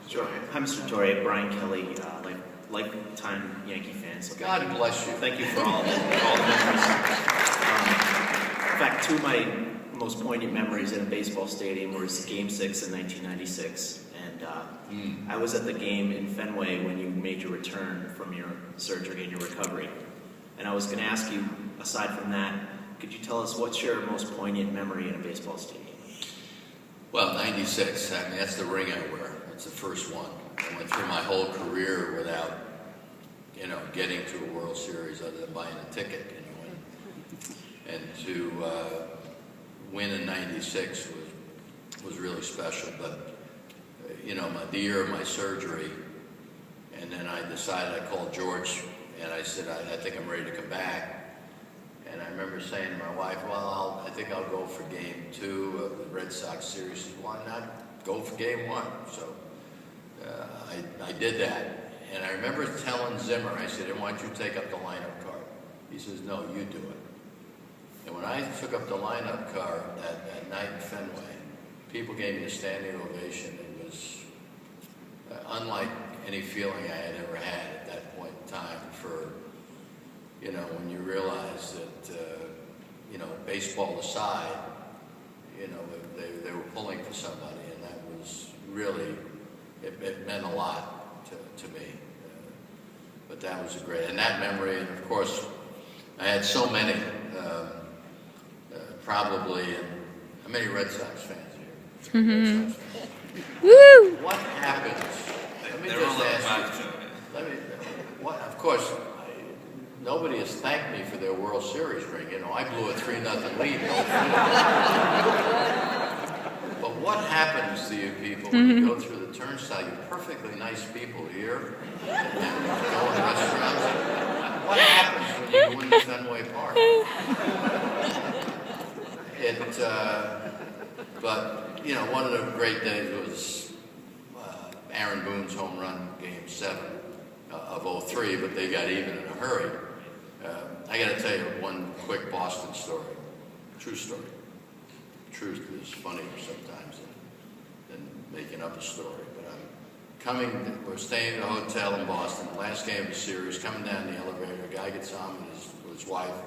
Sure. Hi, Mr. Torre. Brian Kelly, lifetime Yankee fan. So God bless you. Thank you for all the memories. In fact, two of my most poignant memories in a baseball stadium was Game 6 in 1996. And I was at the game in Fenway when you made your return from your surgery and your recovery. And I was going to ask you, aside from that, could you tell us what's your most poignant memory in a baseball stadium? Well, 96, I mean, that's the ring I wear. It's the first one. I went through my whole career without, getting to a World Series other than buying a ticket anyway. And to win in 96 was really special. But, the year of my surgery, and then I decided, I called George, and I said, I think I'm ready to come back. And I remember saying to my wife, well, I think I'll go for Game 2 of the Red Sox series. She said, why not go for Game 1? So I did that. And I remember telling Zimmer, I said, I want you to take up the lineup card. He says, no, you do it. And when I took up the lineup card that night in Fenway, people gave me a standing ovation. It was unlike any feeling I had ever had at that point in time for, when you realize that, baseball aside, they were pulling for somebody, and that was really, it meant a lot to me. But that was great, and that memory, and of course, I had so many, probably, and how many Red Sox fans here? Red Sox fans. Woo! What happens? Let me just ask you. Of course, nobody has thanked me for their World Series ring. I blew a 3-0 lead. But what happens to you people when you go through the turnstile? You're perfectly nice people here, and go in restaurants. What happens when you win the Fenway Park? But one of the great days was Aaron Boone's home run, Game 7 of '03, but they got even in a hurry. I got to tell you one quick Boston story, true story. Truth is funnier sometimes than making up a story. But we're staying at a hotel in Boston, the last game of the series, coming down the elevator, a guy gets on with his wife,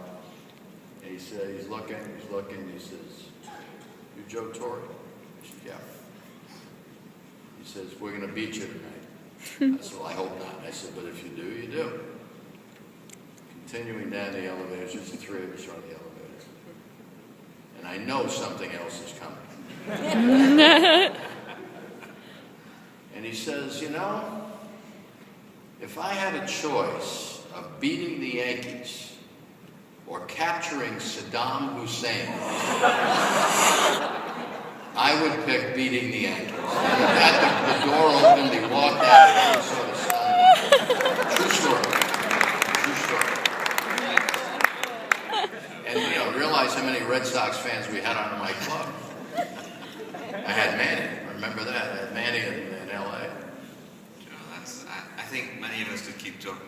and he said, he's looking, he says, "You Joe Torre?" I said, "Yeah." He says, "We're going to beat you tonight." I said, "Well, I hope not." I said, "But if you do, you do." Continuing down the elevator, just the three of us are on the elevator. And I know something else is coming. And he says, if I had a choice of beating the Yankees or capturing Saddam Hussein, I would pick beating the Yankees. And he got the door opened, he walked out, and he sort of stunned. True story. And realize how many Red Sox fans we had on my club. I had Manny. Remember that? I had Manny in L.A. I think many of us could keep talking.